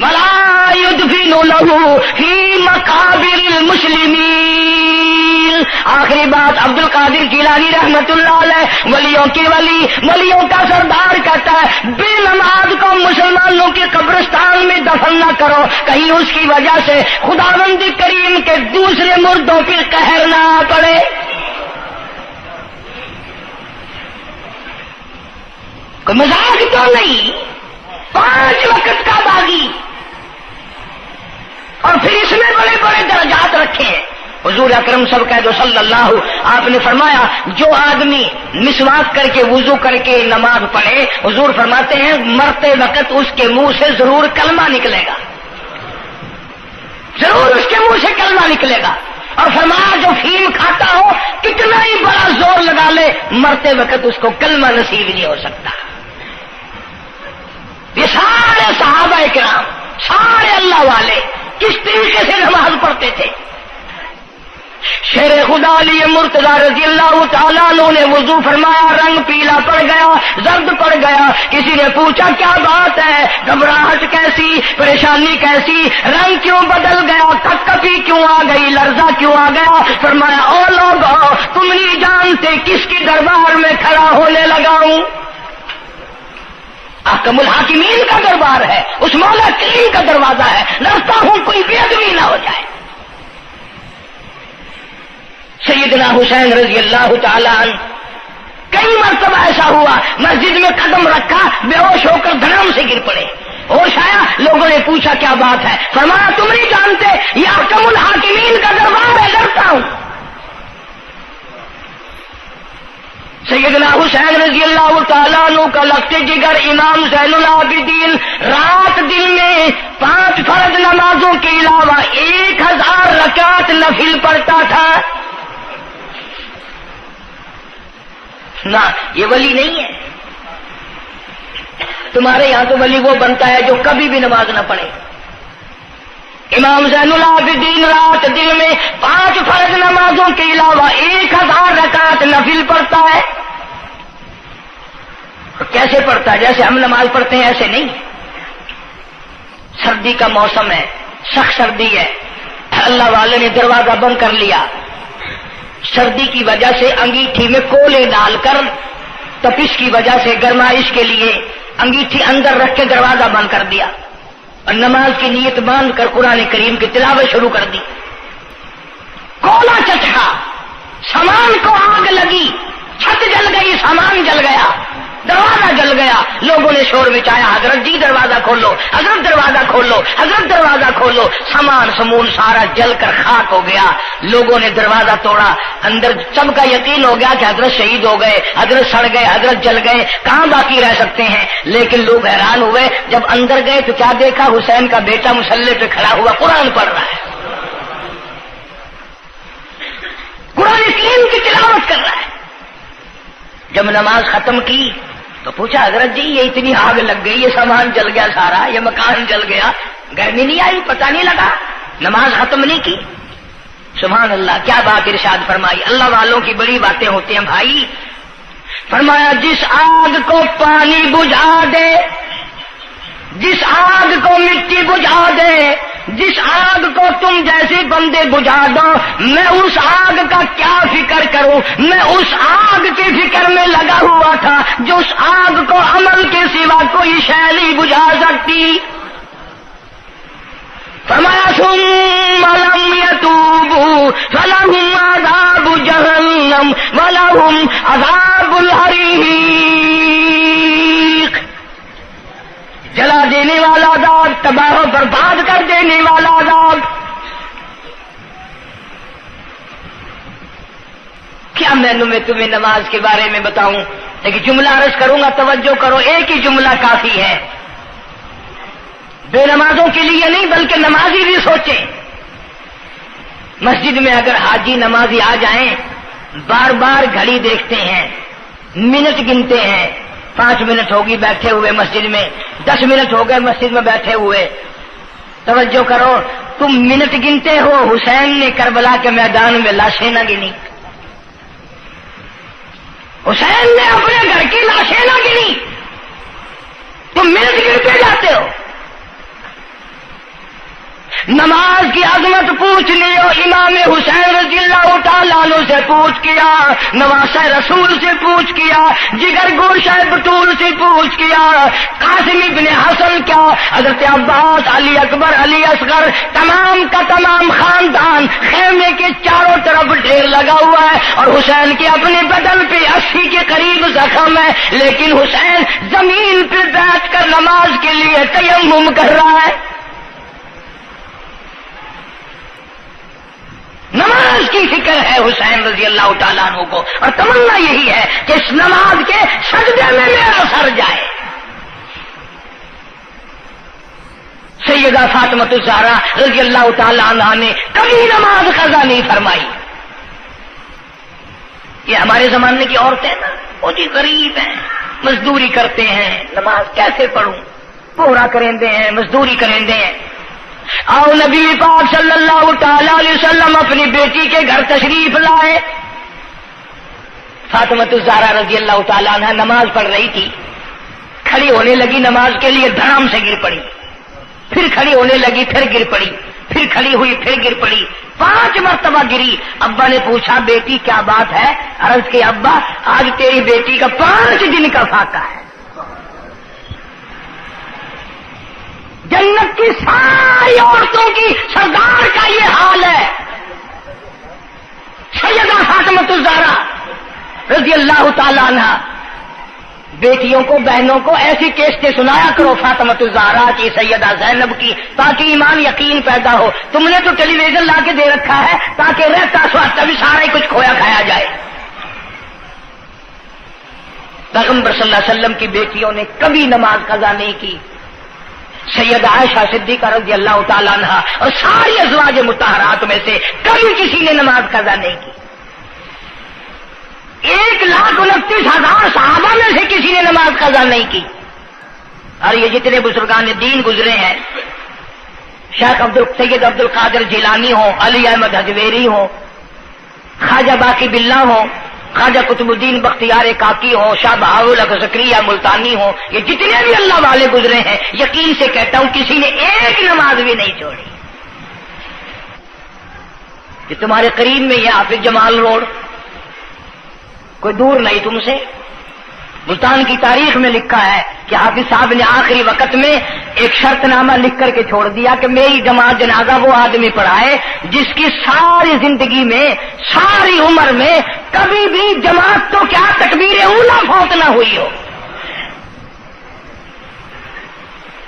ولا یدفن لہ فی مقابر المسلمین۔ آخری بات عبد القادر جیلانی رحمت اللہ علیہ، ولیوں کی ولی، ولیوں کا سردار کہتا ہے بے نماز کو مسلمانوں کے قبرستان میں دفن نہ کرو، کہیں اس کی وجہ سے خداوند کریم کے دوسرے مردوں پر قہر نہ پڑے۔ کوئی مذاق تو نہیں، 5 وقت کا باغی، اور پھر اس میں بڑے بڑے درجات رکھے ہیں۔ حضور اکرم صلی اللہ، آپ نے فرمایا جو آدمی مسواک کر کے وضو کر کے نماز پڑھے، حضور فرماتے ہیں مرتے وقت اس کے منہ سے ضرور کلمہ نکلے گا، ضرور اس کے منہ سے کلمہ نکلے گا۔ اور فرمایا جو فیم کھاتا ہو کتنا ہی بڑا زور لگا لے، مرتے وقت اس کو کلمہ نصیب نہیں ہو سکتا۔ یہ سارے صحابہ کرام، سارے اللہ والے کس طریقے سے نماز پڑھتے تھے۔ شیر خدا علی مرتضی رضی اللہ تعالیٰ عنہ نے وضو فرمایا، رنگ پیلا پڑ گیا، زرد پڑ گیا، کسی نے پوچھا کیا بات ہے، گھبراہٹ کیسی، پریشانی کیسی، رنگ کیوں بدل گیا، کپکپی کیوں آ گئی، لرزہ کیوں آ گیا؟ فرمایا او لوگو تم نہیں جانتے کس کی دربار میں کھڑا ہونے لگا ہوں، احکم الحاکمین کا دربار ہے، اس مولا کریم کا دروازہ ہے، ڈرتا ہوں کوئی بے ادبی نہ ہو جائے۔ سیدنا حسین رضی اللہ تعالیٰ عنہ کئی مرتبہ ایسا ہوا، مسجد میں قدم رکھا، بے ہوش ہو کر دھڑام سے گر پڑے، ہوش آیا، لوگوں نے پوچھا کیا بات ہے، فرمایا تم نہیں جانتے یہ احکم الحاکمین کا دربار ہے، ڈرتا ہوں۔ سیدنا حسین رضی اللہ تعالیٰ عنہ کا لخت جگر امام زین العابدین رات دن میں 5 فرض نمازوں کے علاوہ 1000 رکعت نفل پڑھتا تھا۔ نہ یہ ولی نہیں ہے، تمہارے یہاں تو ولی وہ بنتا ہے جو کبھی بھی نماز نہ پڑھے۔ امام زین العابدین رات دن میں 5 فرض نمازوں کے علاوہ 1000 رکعت نفل پڑھتا ہے۔ کیسے پڑھتا ہے؟ جیسے ہم نماز پڑھتے ہیں ایسے نہیں، سردی کا موسم ہے، سخت سردی ہے، اللہ والے نے دروازہ بند کر لیا، سردی کی وجہ سے انگیٹھی میں کولے ڈال کر، تپش کی وجہ سے گرمائش کے لیے انگیٹھی اندر رکھ کے دروازہ بند کر دیا، اور نماز کی نیت باندھ کر قرآن کریم کی تلاوت شروع کر دی۔ کولا چچا، سامان کو آگ لگی، چھت جل گئی، سامان جل گیا، دروازہ جل گیا، لوگوں نے شور مچایا، حضرت جی دروازہ کھولو، حضرت دروازہ کھولو، حضرت دروازہ کھولو، سامان سمون سارا جل کر خاک ہو گیا۔ لوگوں نے دروازہ توڑا، اندر سب کا یقین ہو گیا کہ حضرت شہید ہو گئے، حضرت سڑ گئے، حضرت جل گئے، کہاں باقی رہ سکتے ہیں؟ لیکن لوگ حیران ہوئے، جب اندر گئے تو کیا دیکھا؟ حسین کا بیٹا مصلی پہ کھڑا ہوا قرآن پڑھ رہا ہے، قرآن کریم کی تلاوت کر رہا ہے۔ جب نماز ختم کی تو پوچھا حضرت جی یہ اتنی آگ لگ گئی، یہ سامان جل گیا سارا، یہ مکان جل گیا، گرمی نہیں آئی، پتہ نہیں لگا، نماز ختم نہیں کی؟ سبحان اللہ، کیا بات ارشاد فرمائی۔ اللہ والوں کی بڑی باتیں ہوتی ہیں بھائی۔ فرمایا جس آگ کو پانی بجھا دے، جس آگ کو مٹی بجھا دے، جس آگ کو تم جیسے بندے بجھا دو، میں اس آگ کا کیا فکر کروں؟ میں اس آگ کی فکر میں لگا ہوا تھا جو اس آگ کو عمل کے سوا کوئی شے نہیں بجھا سکتی۔ فرمایا ثم لم يتوبوا فلهم عذاب جہنم ولهم عذاب الحریق۔ جلا دینے والا عذاب، تباہ و برباد کر دینے والا عذاب۔ کیا میں تمہیں نماز کے بارے میں بتاؤں؟ لیکن جملہ عرض کروں گا، توجہ کرو، ایک ہی جملہ کافی ہے، بے نمازوں کے لیے نہیں بلکہ نمازی بھی سوچیں۔ مسجد میں اگر حاجی نمازی آ جائیں، بار بار گھڑی دیکھتے ہیں، منٹ گنتے ہیں، 5 منٹ ہوگی بیٹھے ہوئے مسجد میں، 10 منٹ ہو گئے مسجد میں بیٹھے ہوئے۔ توجہ کرو، تم منٹ گنتے ہو، حسین نے کربلا کے میدان میں لاشیں نہ گنی، حسین نے اپنے گھر کی لاشیں نہ گنی، تم منٹ گنتے جاتے ہو۔ نماز کی عظمت پوچھ لیو، امام حسین رضی اللہ تعالیٰ عنہ سے پوچھ کیا، نواسہ رسول سے پوچھ کیا، جگر گوشہ بطول سے پوچھ کیا، قاسم ابن حسن کیا، حضرت عباس، علی اکبر، علی اصغر، تمام کا تمام خاندان خیمے کے چاروں طرف ڈھیر لگا ہوا ہے، اور حسین کے اپنے بدن پہ 80 کے قریب زخم ہے، لیکن حسین زمین پہ بیٹھ کر نماز کے لیے تیمم کر رہا ہے۔ نماز کی فکر ہے حسین رضی اللہ تعالیٰ عنہ کو، اور تمنا یہی ہے کہ اس نماز کے سجدے میں میرا سر جائے۔ سیدہ فاطمہ الزہرا رضی اللہ تعالیٰ عنہ نے کبھی نماز قضا نہیں فرمائی۔ یہ ہمارے زمانے کی عورتیں نا، وہ جی غریب ہیں، مزدوری کرتے ہیں، نماز کیسے پڑھوں، پورا کریں ہیں، مزدوری کریں ہیں۔ آؤ نبی پاک صلی اللہ تعالی علیہ وسلم اپنی بیٹی کے گھر تشریف لائے۔ فاطمہ الزہرا رضی اللہ تعالیٰ عنہ نماز پڑھ رہی تھی، کھڑی ہونے لگی نماز کے لیے، دھڑام سے گر پڑی، پھر کھڑی ہونے لگی، پھر گر پڑی، پھر کھڑی ہوئی، پھر گر پڑی، 5 مرتبہ گری۔ ابا نے پوچھا بیٹی کیا بات ہے؟ عرض کی ابا آج تیری بیٹی کا 5 دن کا فاقہ ہے، جنت کی ساری عورتوں کی سردار کا یہ حال ہے۔ سیدہ فاطمہ الزہرا رضی اللہ تعالیٰ عنہ، بیٹیوں کو، بہنوں کو ایسی کیسٹیں سنایا کرو فاطمہ الزہرا کی، سیدہ زینب کی، تاکہ ایمان یقین پیدا ہو۔ تم نے تو ٹیلی ویژن لا کے دے رکھا ہے تاکہ رہتا سوچتا بھی سارا ہی کچھ کھویا کھایا جائے۔ پیغمبر صلی اللہ علیہ وسلم کی بیٹیوں نے کبھی نماز قضا نہیں کی۔ سیدہ عائشہ صدیقہ رضی اللہ تعالیٰ عنہ اور ساری ازواج مطہرات میں سے کبھی کسی نے نماز قضا نہیں کی۔ 1,29,000 صحابہ میں سے کسی نے نماز قضا نہیں کی۔ اور یہ جتنے بزرگان دین گزرے ہیں، شیخ سید عبد القادر جیلانی ہوں، علی احمد حجویری ہوں، خواجہ باقی باللہ ہوں، خواجہ قطب الدین بختیار کاکی ہوں، شاہ بہاول زکریا ملتانی ہوں، یہ جتنے بھی اللہ والے گزرے ہیں، یقین سے کہتا ہوں کسی نے ایک نماز بھی نہیں چھوڑی۔ کہ تمہارے قریب میں یہ حافظ جمال روڈ کوئی دور نہیں تم سے، ملتان کی تاریخ میں لکھا ہے کہ حافظ صاحب نے آخری وقت میں ایک شرط نامہ لکھ کر کے چھوڑ دیا کہ میری جماعت جنازہ وہ آدمی پڑھائے جس کی ساری زندگی میں، ساری عمر میں کبھی بھی جماعت تو کیا تکبیر اولا فوت نہ ہوئی ہو،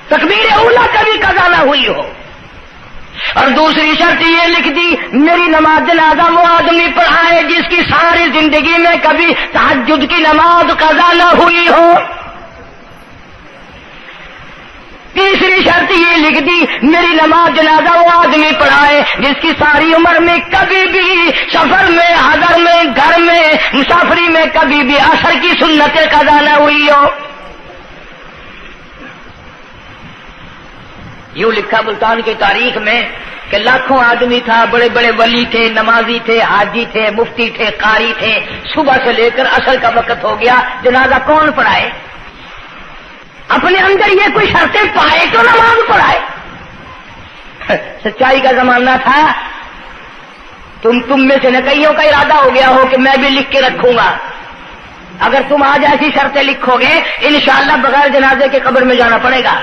تکبیر اولا کبھی قضا نہ ہوئی ہو۔ اور دوسری شرط یہ لکھ دی میری نماز جنازہ وہ آدمی پڑھائے جس کی ساری زندگی میں کبھی تہجد کی نماز قضا نہ ہوئی ہو۔ تیسری شرط یہ لکھ دی میری نماز جنازہ وہ آدمی پڑھائے جس کی ساری عمر میں کبھی بھی سفر میں، حضر میں، گھر میں، مسافری میں کبھی بھی عصر کی سنتیں قضا نہ ہوئی ہو۔ یوں لکھا ملتان کی تاریخ میں کہ لاکھوں آدمی تھا، بڑے بڑے ولی تھے، نمازی تھے، حاجی تھے، مفتی تھے، قاری تھے، صبح سے لے کر عصر کا وقت ہو گیا، جنازہ کون پڑھائے؟ اپنے اندر یہ کوئی شرطیں پائے تو نماز پڑھائے۔ سچائی کا زمانہ تھا، تم میں سے نہ کئیوں کا ارادہ ہو گیا ہو کہ میں بھی لکھ کے رکھوں گا، اگر تم آج ایسی شرطیں لکھو گے انشاءاللہ بغیر جنازے کے قبر میں جانا پڑے گا۔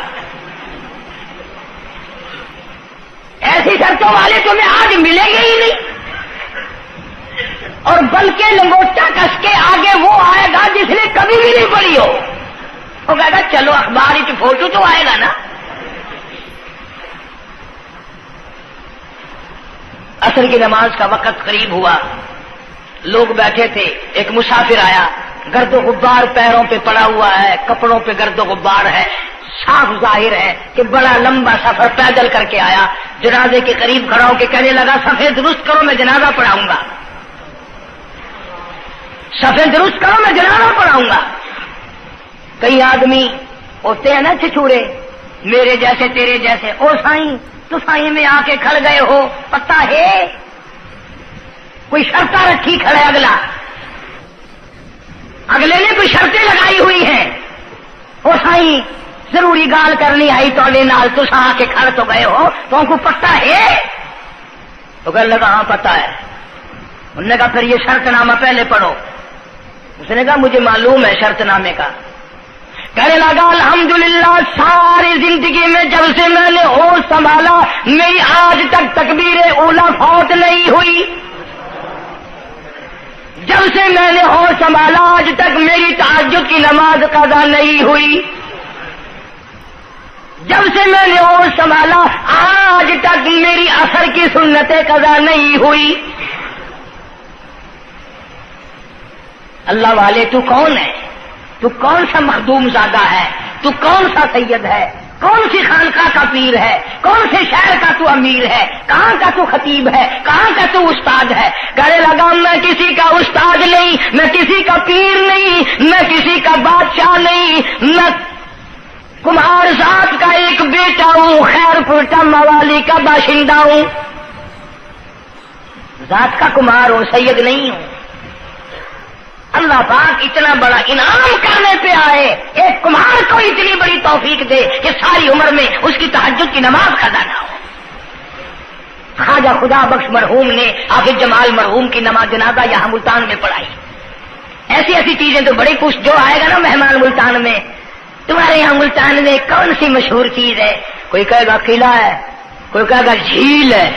ایسی شرطوں والے تمہیں آج ملیں گے ہی نہیں، اور بلکہ لنگوٹا کس کے آگے وہ آئے گا جس نے کبھی بھی نہیں پڑھی ہو، وہ کہے گا چلو اخبار ہی فوٹو تو آئے گا نا. عصر کی نماز کا وقت قریب ہوا، لوگ بیٹھے تھے، ایک مسافر آیا، گرد و غبار پیروں پہ پڑا ہوا ہے، کپڑوں پہ گرد و غبار ہے، صاف ظاہر ہے کہ بڑا لمبا سفر پیدل کر کے آیا. جنازے کے قریب کھڑا ہو کے کہنے لگا صفیں درست کرو میں جنازہ پڑھاؤں گا، صفیں درست کرو میں جنازہ پڑھاؤں گا. کئی آدمی ہوتے ہیں نا چھچورے، میرے جیسے تیرے جیسے، او سائیں تو سائیں میں آ کے کھڑ گئے ہو، پتہ ہے کوئی شرطیں رکھی کھڑے، اگلے نے کوئی شرطیں لگائی ہوئی ہیں. او سائیں ضروری گال کرنی آئی تو نال تو آ کے کھڑ تو گئے ہو، تو ان کو پتہ ہے؟ تو کہنے لگا ہاں پتہ ہے. انہوں نے کہا پھر یہ شرط نامہ پہلے پڑھو. اس نے کہا مجھے معلوم ہے شرط نامے کا. کہنے لگا الحمدللہ ساری زندگی میں جب سے میں نے ہوش سنبھالا میری آج تک تکبیر اولا فوت نہیں ہوئی. جب سے میں نے ہوش سنبھالا آج تک میری تہجد کی نماز قضا نہیں ہوئی. جب سے میں نے ہوش سنبھالا آج تک میری عصر کی سنتیں قضا نہیں ہوئی. اللہ والے تو کون ہے؟ تو کون سا مخدوم زادہ ہے؟ تو کون سا سید ہے؟ کون سی خانقاہ کا پیر ہے؟ کون سے شہر کا تو امیر ہے؟ کہاں کا تو خطیب ہے؟ کہاں کا تو استاد ہے؟ کہنے لگا میں کسی کا استاد نہیں، میں کسی کا پیر نہیں، میں کسی کا بادشاہ نہیں، میں کمہار ذات کا ایک بیٹا ہوں، خیر پورٹا موالی کا باشندہ ہوں. ذات کا کمہار ہوں، سید نہیں ہوں. اللہ پاک اتنا بڑا انعام کرنے پہ آئے، ایک کمہار کو اتنی بڑی توفیق دے کہ ساری عمر میں اس کی تہجد کی نماز قضا نہ ہو. خواجہ خدا بخش مرحوم نے حافظ جمال مرحوم کی نماز جنازہ یہاں ملتان میں پڑھائی. ایسی ایسی چیزیں تو بڑی کچھ جو آئے گا نا مہمان ملتان میں، تمہارے یہاں ملتان میں کون سی مشہور چیز ہے؟ کوئی کہے گا قلعہ ہے، کوئی کہے گا جھیل ہے،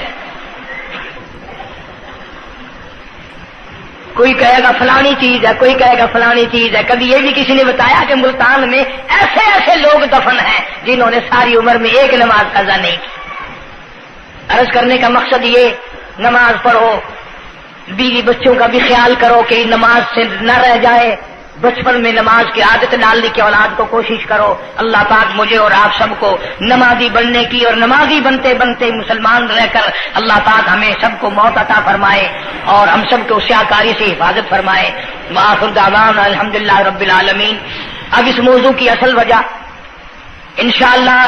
کوئی کہے گا فلانی چیز ہے، کوئی کہے گا فلانی چیز ہے. کبھی یہ بھی کسی نے بتایا کہ ملتان میں ایسے ایسے لوگ دفن ہیں جنہوں نے ساری عمر میں ایک نماز قضا نہیں کی. عرض کرنے کا مقصد یہ، نماز پڑھو، بیوی بچوں کا بھی خیال کرو کہ نماز سے نہ رہ جائے. بچپن میں نماز کی عادت ڈالنے کی اولاد کو کوشش کرو. اللہ پاک مجھے اور آپ سب کو نمازی بننے کی اور نمازی بنتے بنتے مسلمان رہ کر اللہ پاک ہمیں سب کو موت عطا فرمائے اور ہم سب کو سیاکاری سے حفاظت فرمائے. وآخر دعوانا الحمدللہ رب العالمین. اب اس موضوع کی اصل وجہ انشاءاللہ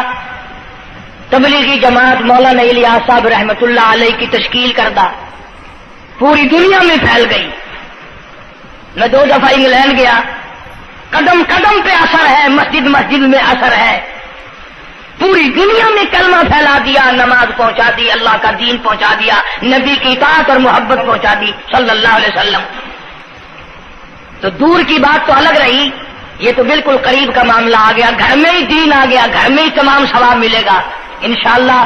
تبلیغی جماعت مولانا الیاس صاحب رحمۃ اللہ علیہ کی تشکیل کردہ پوری دنیا میں پھیل گئی. میں 2 دفعہ انگلینڈ گیا، قدم قدم پہ اثر ہے، مسجد مسجد میں اثر ہے. پوری دنیا میں کلمہ پھیلا دیا، نماز پہنچا دی، اللہ کا دین پہنچا دیا، نبی کی اطاعت اور محبت پہنچا دی صلی اللہ علیہ وسلم. تو دور کی بات تو الگ رہی، یہ تو بالکل قریب کا معاملہ آ گیا. گھر میں ہی دین آ گیا، گھر میں ہی تمام ثواب ملے گا انشاءاللہ.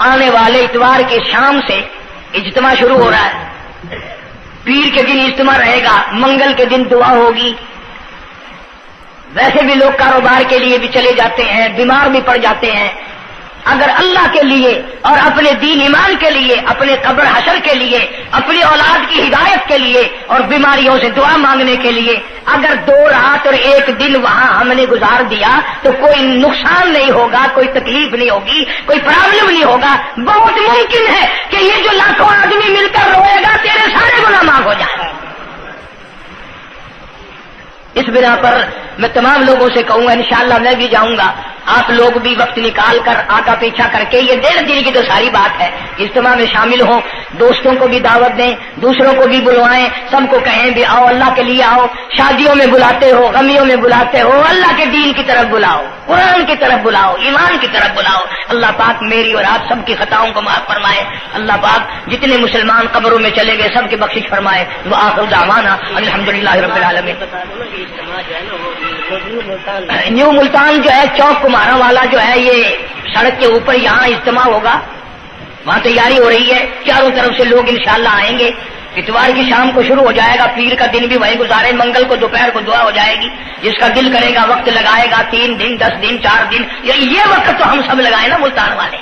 آنے والے اتوار کے شام سے اجتماع شروع ہو رہا ہے. پیر کے دن اجتماع رہے گا، منگل کے دن دعا ہوگی. ویسے بھی لوگ کاروبار کے لیے بھی چلے جاتے ہیں، بیمار بھی پڑ جاتے ہیں. اگر اللہ کے لیے اور اپنے دین ایمان کے لیے، اپنے قبر حشر کے لیے، اپنی اولاد کی ہدایت کے لیے اور بیماریوں سے دعا مانگنے کے لیے اگر 2 رات اور 1 دن وہاں ہم نے گزار دیا تو کوئی نقصان نہیں ہوگا، کوئی تکلیف نہیں ہوگی، کوئی پرابلم نہیں ہوگا. بہت ممکن ہے کہ یہ جو لاکھوں آدمی مل کر روئے گا تیرے سارے گناہ معاف ہو جائیں. اس بنا پر میں تمام لوگوں سے کہوں گا انشاءاللہ میں بھی جاؤں گا. آپ لوگ بھی وقت نکال کر آگا پیچھا کر کے، یہ 1.5 دن کی تو ساری بات ہے، اجتماع میں شامل ہوں. دوستوں کو بھی دعوت دیں، دوسروں کو بھی بلوائیں، سب کو کہیں بھی آؤ، اللہ کے لیے آؤ. شادیوں میں بلاتے ہو، غمیوں میں بلاتے ہو، اللہ کے دین کی طرف بلاؤ، قرآن کی طرف بلاؤ، ایمان کی طرف بلاؤ. اللہ پاک میری اور آپ سب کی خطاؤں کو معاف فرمائے. اللہ پاک جتنے مسلمان قبروں میں چلے گئے سب کی بخشش فرمائے. وآخر دعوانا الحمدللہ رب العالمین. نیو ملتان جو ہے چوک کمارا والا جو ہے، یہ سڑک کے اوپر یہاں اجتماع ہوگا، وہاں تیاری ہو رہی ہے. چاروں طرف سے لوگ انشاءاللہ آئیں گے. اتوار کی شام کو شروع ہو جائے گا، پیر کا دن بھی وہیں گزارے، منگل کو دوپہر کو دعا ہو جائے گی، جس کا دل کرے گا وقت لگائے گا، 3 دن 10 دن 4 دن، یہ وقت تو ہم سب لگائے نا ملتان والے،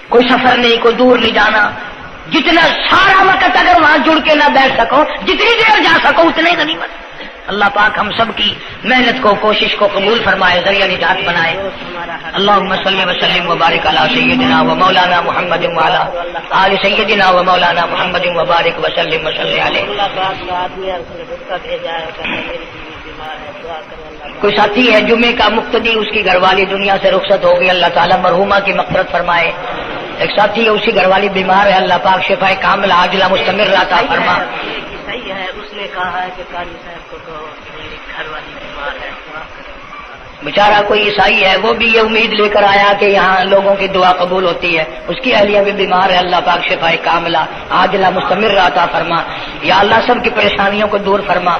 کوئی سفر نہیں، کوئی دور نہیں جانا، جتنا سارا وقت اگر وہاں جڑ کے نہ بیٹھ سکو، جتنی دیر جا سکو اتنے غنیمت۔ اللہ پاک ہم سب کی محنت کو، کوشش کو قبول فرمائے، ذریعہ نجات بنائے۔ اللہم صلی وسلم وبارک علی سیدنا و مولانا محمد وعلی آل سیدنا و مولانا محمد وبارک وسلم وصلی علیہ۔ کوئی ساتھی ہے جمعے کا مقتدی، اس کی گھر والی دنیا سے رخصت ہو گئی، اللہ تعالیٰ مرحومہ کی مغفرت فرمائے۔ ایک ساتھی ہے، اسی گھر والی بیمار ہے، اللہ پاک شفائے کامل عاجلہ مستمر عطا فرما۔ صحیح ہے، اس نے کہا ہے کہ قاضی صاحب کو تو میری گھر والی بیمار ہے۔ بیچارہ کوئی عیسائی ہے، وہ بھی یہ امید لے کر آیا کہ یہاں لوگوں کی دعا قبول ہوتی ہے، اس کی اہلیہ بھی بیمار ہے، اللہ پاک شفائے کاملہ عاجلہ مستمر عطا فرما۔ یا اللہ سب کی پریشانیوں کو دور فرما۔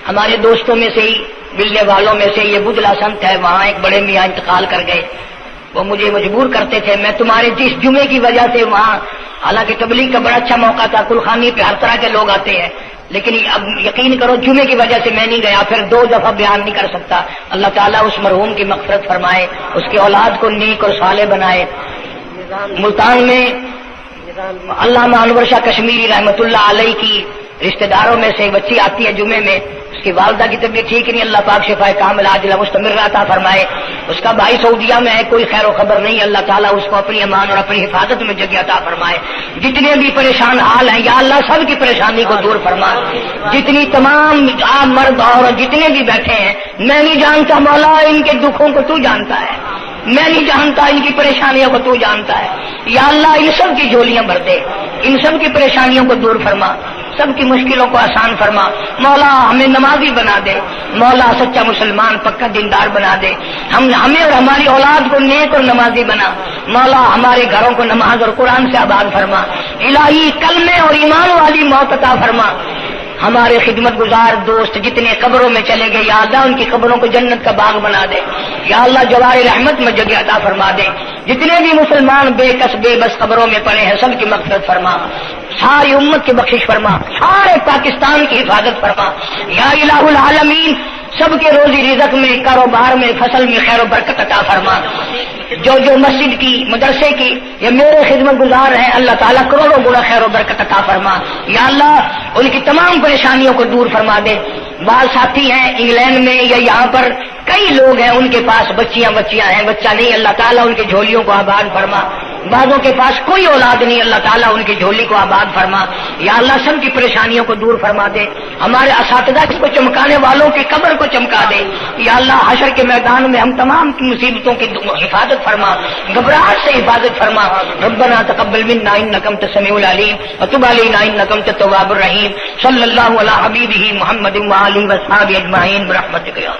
ہمارے دوستوں میں سے ہی، ملنے والوں میں سے یہ بدلا سنت ہے، وہاں ایک بڑے میاں انتقال کر گئے، وہ مجھے مجبور کرتے تھے، میں تمہارے جس جمعے کی وجہ سے وہاں، حالانکہ تبلیغ کا بڑا اچھا موقع تھا، کلخانی پہ ہر طرح کے لوگ آتے ہیں، لیکن اب یقین کرو جمعے کی وجہ سے میں نہیں گیا، پھر 2 دفعہ بیان نہیں کر سکتا۔ اللہ تعالیٰ اس مرحوم کی مغفرت فرمائے، اس کی اولاد کو نیک اور صالح بنائے۔ ملتان میں علامہ انور شاہ کشمیری رحمۃ اللہ علیہ کی رشتہ داروں میں سے بچی آتی ہے جمعے میں، اس کی والدہ کی طبیعت ٹھیک نہیں، اللہ پاک شفائے کامل عاجلہ مستمر عطا فرمائے۔ اس کا بھائی سعودیہ میں ہے، کوئی خیر و خبر نہیں، اللہ تعالیٰ اس کو اپنی امان اور اپنی حفاظت میں جگہ عطا فرمائے۔ جتنے بھی پریشان حال ہیں یا اللہ سب کی پریشانی کو دور فرما۔ جتنی تمام عام مرد اور جتنے بھی بیٹھے ہیں، میں نہیں جانتا مولا ان کے دکھوں کو تو جانتا ہے، میں نہیں جانتا ان کی پریشانیوں کو تو جانتا ہے، یا اللہ ان سب کی جھولیاں بھر دے، ان سب کی پریشانیوں کو دور فرما، سب کی مشکلوں کو آسان فرما۔ مولا ہمیں نمازی بنا دے، مولا سچا مسلمان پکا دیندار بنا دے، ہمیں اور ہماری اولاد کو نیک اور نمازی بنا۔ مولا ہمارے گھروں کو نماز اور قرآن سے آباد فرما، الہی کلمے اور ایمان والی موت عطا فرما۔ ہمارے خدمت گزار دوست جتنے قبروں میں چلے گئے، یا اللہ ان کی قبروں کو جنت کا باغ بنا دے، یا اللہ جوار رحمت میں جگہ عطا فرما دے۔ جتنے بھی مسلمان بے کس بے بس قبروں میں پڑے ہیں، سب کی مغفرت فرما، ساری امت کی بخشش فرما، سارے پاکستان کی حفاظت فرما، یا الہ العالمین سب کے روزی رزق میں، کاروبار میں، فصل میں خیر و برکت عطا فرما۔ جو مسجد کی، مدرسے کی یا میرے خدمت گزار ہیں، اللہ تعالیٰ کروڑوں گنا خیر و برکت عطا فرما، یا اللہ ان کی تمام پریشانیوں کو دور فرما دے۔ بعض ساتھی ہیں انگلینڈ میں یا یہاں پر کئی لوگ ہیں، ان کے پاس بچیاں ہیں، بچہ نہیں، اللہ تعالیٰ ان کی جھولیوں کو آباد فرما۔ بعضوں کے پاس کوئی اولاد نہیں، اللہ تعالیٰ ان کی جھولی کو آباد فرما، یا اللہ سب کی پریشانیوں کو دور فرما دے۔ ہمارے اساتذہ کو چمکانے والوں کی قبر کو چمکا دے، یا اللہ حشر کے میدان میں ہم تمام کی مصیبتوں کی حفاظت فرما، گھبراہٹ سے حفاظت فرما۔ ربنا تقبل منا انک انت السمیع العلیم وتب علینا انک انت التواب الرحیم۔ صلی اللہ علی حبیبہ محمد وآلہ وصحبہ اجمعین برحمتک یا